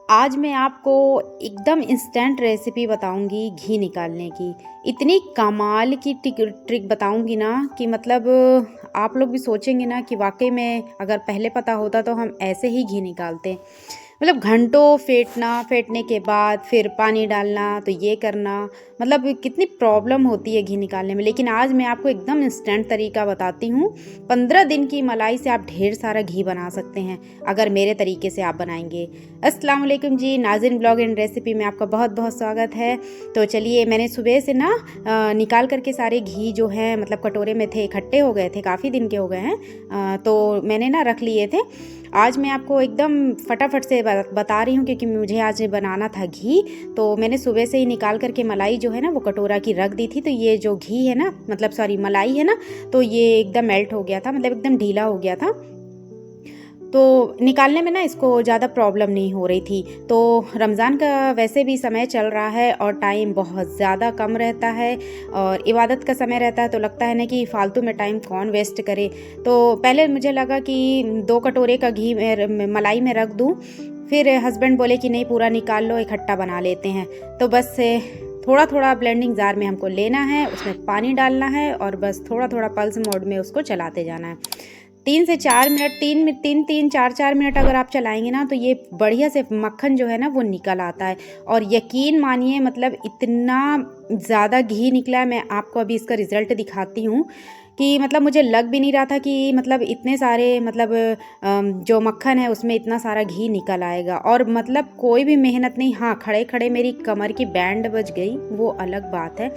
आज मैं आपको एकदम इंस्टेंट रेसिपी बताऊंगी घी निकालने की। इतनी कमाल की ट्रिक बताऊंगी ना कि मतलब आप लोग भी सोचेंगे ना कि वाकई में अगर पहले पता होता तो हम ऐसे ही घी निकालते। मतलब घंटों फेंटने के बाद फिर पानी डालना तो ये करना, मतलब कितनी प्रॉब्लम होती है घी निकालने में। लेकिन आज मैं आपको एकदम इंस्टेंट तरीका बताती हूँ। 15 दिन की मलाई से आप ढेर सारा घी बना सकते हैं अगर मेरे तरीके से आप बनाएंगे। अस्सलाम वालेकुम जी, नाज़रीन ब्लॉग एंड रेसिपी में आपका बहुत बहुत स्वागत है। तो चलिए, मैंने सुबह से ना निकाल करके सारे घी जो है मतलब कटोरे में थे, इकट्ठे हो गए थे, काफ़ी दिन के हो गए हैं, तो मैंने ना रख लिए थे। आज मैं आपको एकदम फटाफट से बता रही हूँ क्योंकि मुझे आज बनाना था घी। तो मैंने सुबह से ही निकाल करके मलाई जो है ना वो कटोरा की रख दी थी। तो ये जो घी है ना, मतलब सॉरी मलाई है ना, तो ये एकदम मेल्ट हो गया था, मतलब एकदम ढीला हो गया था। तो निकालने में ना इसको ज़्यादा प्रॉब्लम नहीं हो रही थी। तो रमज़ान का वैसे भी समय चल रहा है और टाइम बहुत ज़्यादा कम रहता है और इबादत का समय रहता है, तो लगता है ना कि फ़ालतू में टाइम कौन वेस्ट करे। तो पहले मुझे लगा कि 2 कटोरे का घी मलाई में रख दूँ। फिर हस्बैंड बोले कि नहीं, पूरा निकाल लो, इकट्ठा बना लेते हैं। तो बस थोड़ा थोड़ा ब्लेंडिंग जार में हमको लेना है, उसमें पानी डालना है और बस थोड़ा थोड़ा पल्स मोड में उसको चलाते जाना है। 3 से 4 मिनट, 4 मिनट अगर आप चलाएंगे ना तो ये बढ़िया से मक्खन जो है ना वो निकल आता है। और यकीन मानिए, मतलब इतना ज़्यादा घी निकला है। मैं आपको अभी इसका रिज़ल्ट दिखाती हूँ कि मतलब मुझे लग भी नहीं रहा था कि मतलब इतने सारे मतलब जो मक्खन है उसमें इतना सारा घी निकल आएगा। और मतलब कोई भी मेहनत नहीं। हाँ, खड़े खड़े मेरी कमर की बैंड बज गई, वो अलग बात है,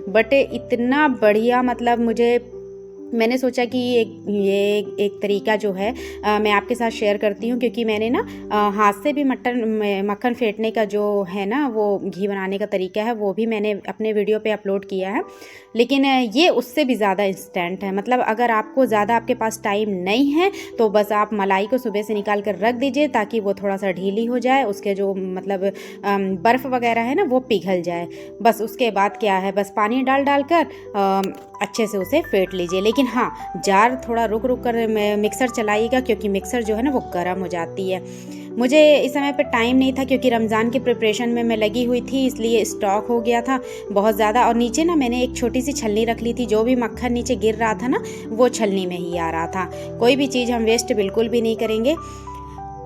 बट इतना बढ़िया मतलब मुझे, मैंने सोचा कि ये एक तरीका जो है मैं आपके साथ शेयर करती हूँ। क्योंकि मैंने ना हाथ से भी मक्खन फेंटने का जो है ना वो घी बनाने का तरीका है, वो भी मैंने अपने वीडियो पे अपलोड किया है। लेकिन ये उससे भी ज़्यादा इंस्टेंट है। मतलब अगर आपको ज़्यादा आपके पास टाइम नहीं है तो बस आप मलाई को सुबह से निकाल कर रख दीजिए ताकि वो थोड़ा सा ढीली हो जाए, उसके जो मतलब बर्फ़ वगैरह है ना वो पिघल जाए। बस उसके बाद क्या है, बस पानी डाल कर अच्छे से उसे फेंट लीजिए। लेकिन हाँ, जार थोड़ा रुक रुक कर मिक्सर चलाइएगा क्योंकि मिक्सर जो है ना वो गर्म हो जाती है। मुझे इस समय पे टाइम नहीं था क्योंकि रमज़ान के प्रिपरेशन में मैं लगी हुई थी, इसलिए स्टॉक हो गया था बहुत ज़्यादा। और नीचे ना मैंने एक छोटी सी छलनी रख ली थी, जो भी मक्खन नीचे गिर रहा था ना वो छलनी में ही आ रहा था। कोई भी चीज़ हम वेस्ट बिल्कुल भी नहीं करेंगे।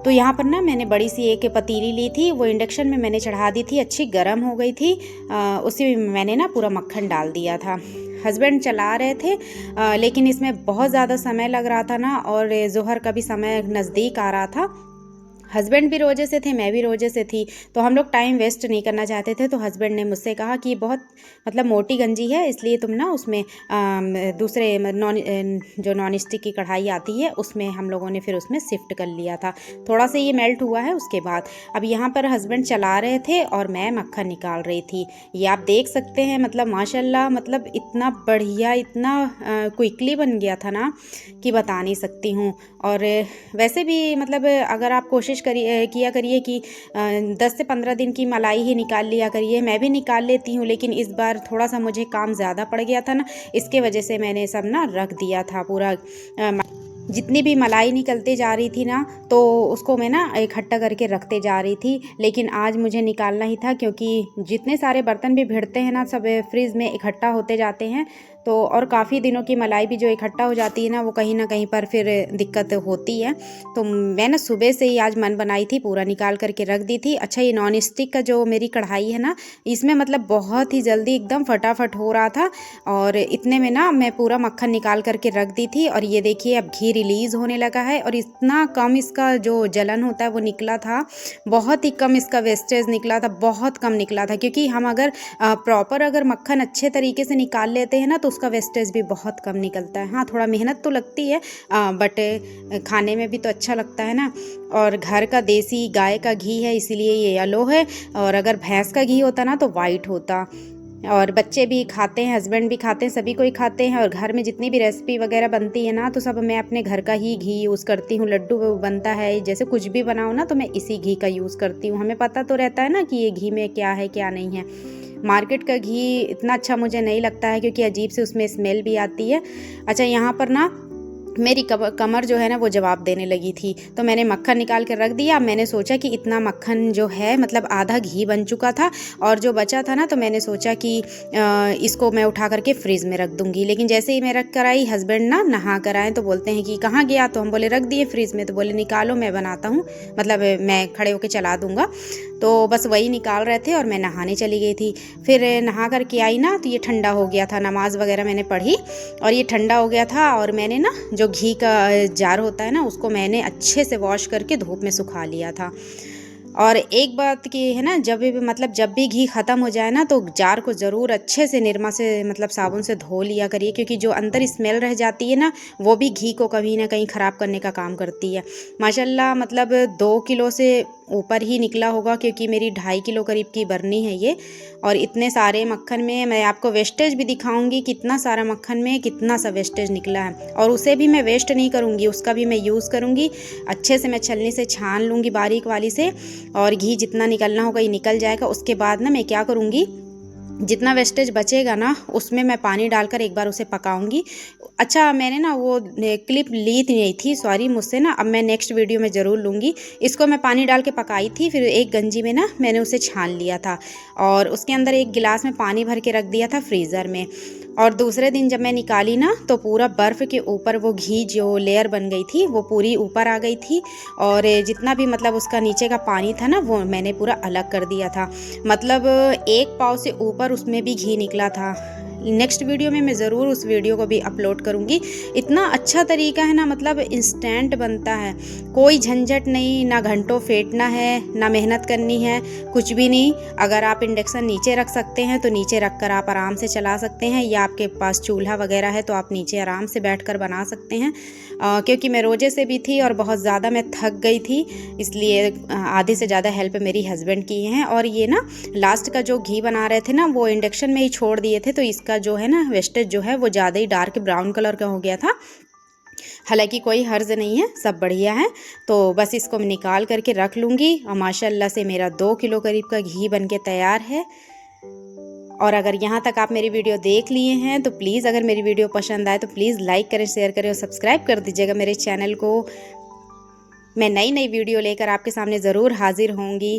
तो यहाँ पर ना मैंने बड़ी सी एक पतीली ली थी, वो इंडक्शन में मैंने चढ़ा दी थी, अच्छी गर्म हो गई थी। उसी में मैंने ना पूरा मक्खन डाल दिया था। हस्बैंड चला रहे थे, लेकिन इसमें बहुत ज़्यादा समय लग रहा था ना, और ज़ोहर का भी समय नज़दीक आ रहा था। हस्बैंड भी रोजे से थे, मैं भी रोजे से थी, तो हम लोग टाइम वेस्ट नहीं करना चाहते थे। तो हस्बैंड ने मुझसे कहा कि बहुत मतलब मोटी गंजी है, इसलिए तुम ना उसमें दूसरे जो नॉन स्टिक की कढ़ाई आती है उसमें हम लोगों ने फिर उसमें शिफ्ट कर लिया था। थोड़ा सा ये मेल्ट हुआ है उसके बाद। अब यहाँ पर हस्बैंड चला रहे थे और मैं मक्खन निकाल रही थी। ये आप देख सकते हैं, मतलब माशाल्लाह, मतलब इतना बढ़िया, इतना क्विकली बन गया था ना कि बता नहीं सकती हूँ। और वैसे भी मतलब अगर आप कोशिश किया करिए कि 10 से 15 दिन की मलाई ही निकाल लिया करिए। मैं भी निकाल लेती हूँ, लेकिन इस बार थोड़ा सा मुझे काम ज़्यादा पड़ गया था ना, इसके वजह से मैंने सब ना रख दिया था पूरा। जितनी भी मलाई निकलती जा रही थी ना तो उसको मैं ना इकट्ठा करके रखते जा रही थी। लेकिन आज मुझे निकालना ही था क्योंकि जितने सारे बर्तन भी भिड़ते हैं ना सब फ्रिज में इकट्ठा होते जाते हैं। तो और काफ़ी दिनों की मलाई भी जो इकट्ठा हो जाती है ना वो कहीं ना कहीं पर फिर दिक्कत होती है। तो मैंने सुबह से ही आज मन बनाई थी, पूरा निकाल करके रख दी थी। अच्छा, ये नॉन स्टिक का जो मेरी कढ़ाई है ना, इसमें मतलब बहुत ही जल्दी एकदम फटाफट हो रहा था। और इतने में ना मैं पूरा मक्खन निकाल करके रख दी थी। और ये देखिए, अब घी रिलीज़ होने लगा है और इतना कम इसका जो जलन होता है वो निकला था। बहुत ही कम इसका वेस्टेज निकला था, बहुत कम निकला था। क्योंकि हम अगर प्रॉपर अगर मक्खन अच्छे तरीके से निकाल लेते हैं ना तो उसका वेस्टेज भी बहुत कम निकलता है। हाँ, थोड़ा मेहनत तो लगती है, बट खाने में भी तो अच्छा लगता है ना। और घर का देसी गाय का घी है इसीलिए ये येलो है, और अगर भैंस का घी होता ना तो वाइट होता। और बच्चे भी खाते हैं, हस्बैंड भी खाते हैं, सभी कोई खाते हैं। और घर में जितनी भी रेसिपी वगैरह बनती है ना तो सब मैं अपने घर का ही घी यूज़ करती हूँ। लड्डू बनता है, जैसे कुछ भी बनाओ ना तो मैं इसी घी का यूज़ करती हूँ। हमें पता तो रहता है ना कि ये घी में क्या है क्या नहीं है। मार्केट का घी इतना अच्छा मुझे नहीं लगता है क्योंकि अजीब से उसमें स्मेल भी आती है। अच्छा, यहाँ पर ना मेरी कमर जो है ना वो जवाब देने लगी थी। तो मैंने मक्खन निकाल कर रख दिया। मैंने सोचा कि इतना मक्खन जो है मतलब आधा घी बन चुका था और जो बचा था ना, तो मैंने सोचा कि इसको मैं उठा करके फ्रिज में रख दूंगी। लेकिन जैसे ही मैं रख कर आई, हस्बैंड ना नहा कर आए तो बोलते हैं कि कहाँ गया, तो हम बोले रख दिए फ्रिज में। तो बोले निकालो, मैं बनाता हूँ, मतलब मैं खड़े होकर चला दूँगा। तो बस वही निकाल रहे थे और मैं नहाने चली गई थी। फिर नहा कर के आई ना, तो ये ठंडा हो गया था। नमाज़ वगैरह मैंने पढ़ी और ये ठंडा हो गया था। और मैंने ना जो घी का जार होता है ना, उसको मैंने अच्छे से वॉश करके धूप में सुखा लिया था। और एक बात की है ना, जब भी घी ख़त्म हो जाए ना, तो जार को ज़रूर अच्छे से निरमा से मतलब साबुन से धो लिया करिए, क्योंकि जो अंदर स्मेल रह जाती है ना, वो भी घी को कहीं ना कहीं ख़राब करने का काम करती है। माशाल्लाह मतलब 2 किलो से ऊपर ही निकला होगा, क्योंकि मेरी 2.5 किलो करीब की बरनी है ये। और इतने सारे मक्खन में मैं आपको वेस्टेज भी दिखाऊंगी, कितना सारा मक्खन में कितना सा वेस्टेज निकला है। और उसे भी मैं वेस्ट नहीं करूंगी, उसका भी मैं यूज़ करूंगी। अच्छे से मैं छलनी से छान लूँगी बारीक वाली से, और घी जितना निकलना होगा ये निकल जाएगा। उसके बाद ना मैं क्या करूँगी, जितना वेस्टेज बचेगा ना, उसमें मैं पानी डालकर एक बार उसे पकाऊंगी। अच्छा, मैंने ना वो क्लिप ली नहीं थी, सॉरी मुझसे ना, अब मैं नेक्स्ट वीडियो में ज़रूर लूँगी। इसको मैं पानी डाल के पकाई थी, फिर एक गंजी में ना मैंने उसे छान लिया था और उसके अंदर एक गिलास में पानी भर के रख दिया था फ्रीज़र में। और दूसरे दिन जब मैं निकाली ना, तो पूरा बर्फ़ के ऊपर वो घी जो लेयर बन गई थी वो पूरी ऊपर आ गई थी। और जितना भी मतलब उसका नीचे का पानी था ना, वो मैंने पूरा अलग कर दिया था। मतलब 1 पाव से ऊपर उसमें भी घी निकला था। नेक्स्ट वीडियो में मैं ज़रूर उस वीडियो को भी अपलोड करूँगी। इतना अच्छा तरीका है ना, मतलब इंस्टेंट बनता है, कोई झंझट नहीं, ना घंटों फेंटना है, ना मेहनत करनी है, कुछ भी नहीं। अगर आप इंडक्शन नीचे रख सकते हैं तो नीचे रख कर आप आराम से चला सकते हैं, या आपके पास चूल्हा वगैरह है तो आप नीचे आराम से बैठकर बना सकते हैं। क्योंकि मैं रोजे से भी थी और बहुत ज़्यादा मैं थक गई थी, इसलिए आधे से ज़्यादा हेल्प मेरी हस्बैंड की हैं। और ये ना लास्ट का जो घी बना रहे थे ना, वो इंडक्शन में ही छोड़ दिए थे, तो इसका जो है ना वेस्टेज जो है वो ज़्यादा ही डार्क ब्राउन कलर का हो गया था। हालांकि कोई हर्ज नहीं है, सब बढ़िया है। तो बस इसको मैं निकाल करके रख लूँगी। और माशाल्लाह से मेरा 2 किलो करीब का घी बन के तैयार है। और अगर यहाँ तक आप मेरी वीडियो देख लिए हैं तो प्लीज़, अगर मेरी वीडियो पसंद आए तो प्लीज़ लाइक करें, शेयर करें और सब्सक्राइब कर दीजिएगा मेरे चैनल को। मैं नई नई वीडियो लेकर आपके सामने ज़रूर हाजिर होंगी।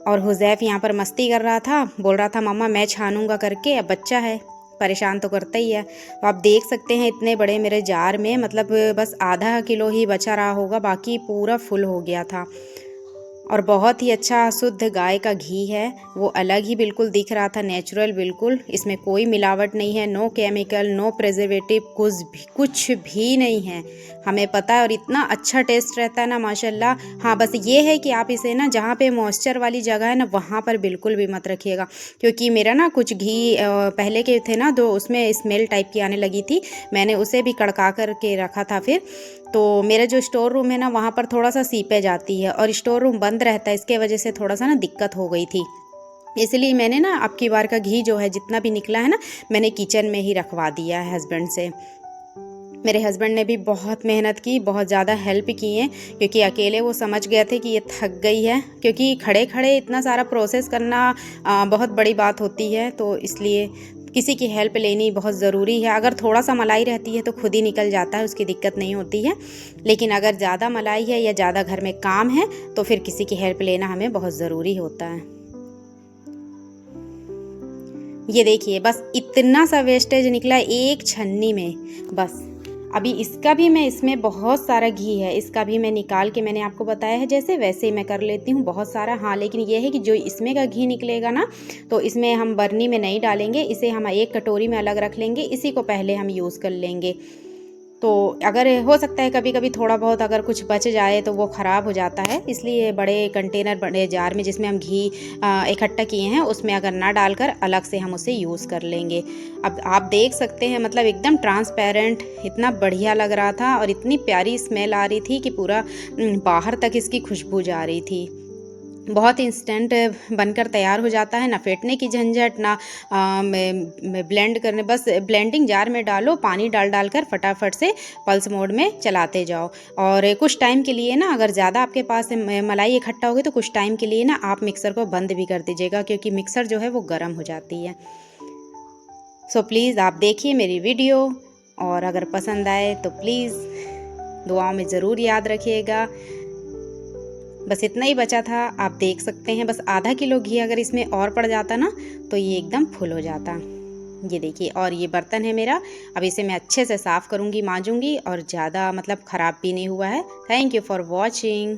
और हुज़ैफ यहाँ पर मस्ती कर रहा था, बोल रहा था मम्मा मैं छानूंगा करके। अब बच्चा है, परेशान तो करता ही है। तो आप देख सकते हैं इतने बड़े मेरे जार में मतलब बस आधा किलो ही बचा रहा होगा, बाकी पूरा फुल हो गया था। और बहुत ही अच्छा शुद्ध गाय का घी है, वो अलग ही बिल्कुल दिख रहा था, नेचुरल बिल्कुल। इसमें कोई मिलावट नहीं है, नो केमिकल, नो प्रिजर्वेटिव, कुछ भी नहीं है, हमें पता है। और इतना अच्छा टेस्ट रहता है ना माशाल्लाह। हाँ, बस ये है कि आप इसे ना जहाँ पे मॉइस्चर वाली जगह है ना, वहाँ पर बिल्कुल भी मत रखिएगा, क्योंकि मेरा ना कुछ घी पहले के थे ना, जो उसमें स्मेल टाइप की आने लगी थी, मैंने उसे भी कड़का कर के रखा था। फिर तो मेरा जो स्टोर रूम है ना, वहाँ पर थोड़ा सा सीपेज आती है और स्टोर रूम बंद रहता है, इसके वजह से थोड़ा सा ना दिक्कत हो गई थी। इसलिए मैंने ना अब की बार का घी जो है जितना भी निकला है ना, मैंने किचन में ही रखवा दिया है हस्बैंड से। मेरे हस्बैंड ने भी बहुत मेहनत की, बहुत ज़्यादा हेल्प की है, क्योंकि अकेले वो समझ गए थे कि ये थक गई है, क्योंकि खड़े खड़े इतना सारा प्रोसेस करना बहुत बड़ी बात होती है। तो इसलिए किसी की हेल्प लेनी बहुत ज़रूरी है। अगर थोड़ा सा मलाई रहती है तो खुद ही निकल जाता है, उसकी दिक्कत नहीं होती है। लेकिन अगर ज़्यादा मलाई है या ज़्यादा घर में काम है तो फिर किसी की हेल्प लेना हमें बहुत ज़रूरी होता है। ये देखिए, बस इतना सा वेस्टेज निकला एक छन्नी में बस। अभी इसका भी मैं, इसमें बहुत सारा घी है, इसका भी मैं निकाल के, मैंने आपको बताया है जैसे वैसे ही मैं कर लेती हूँ बहुत सारा। हाँ, लेकिन ये है कि जो इसमें का घी निकलेगा ना, तो इसमें हम बर्नी में नहीं डालेंगे, इसे हम एक कटोरी में अलग रख लेंगे, इसी को पहले हम यूज़ कर लेंगे। तो अगर हो सकता है कभी कभी थोड़ा बहुत अगर कुछ बच जाए तो वो ख़राब हो जाता है, इसलिए बड़े कंटेनर, बड़े जार में जिसमें हम घी इकट्ठा किए हैं, उसमें अगर ना डालकर अलग से हम उसे यूज़ कर लेंगे। अब आप देख सकते हैं मतलब एकदम ट्रांसपेरेंट, इतना बढ़िया लग रहा था और इतनी प्यारी स्मेल आ रही थी कि पूरा बाहर तक इसकी खुशबू जा रही थी। बहुत इंस्टेंट बनकर तैयार हो जाता है, ना फेंटने की झंझट, ना ब्लेंड करने, बस ब्लेंडिंग जार में डालो, पानी डाल डाल कर फटाफट से पल्स मोड में चलाते जाओ। और कुछ टाइम के लिए ना, अगर ज़्यादा आपके पास मलाई इकट्ठा होगी तो कुछ टाइम के लिए ना आप मिक्सर को बंद भी कर दीजिएगा, क्योंकि मिक्सर जो है वो गर्म हो जाती है। सो प्लीज़ आप देखिए मेरी वीडियो, और अगर पसंद आए तो प्लीज़ दुआओं में ज़रूर याद रखिएगा। बस इतना ही बचा था, आप देख सकते हैं। बस आधा किलो घी अगर इसमें और पड़ जाता ना तो ये एकदम फुल हो जाता। ये देखिए, और ये बर्तन है मेरा। अब इसे मैं अच्छे से साफ़ करूँगी, मांजूँगी, और ज़्यादा मतलब ख़राब भी नहीं हुआ है। Thank you for watching.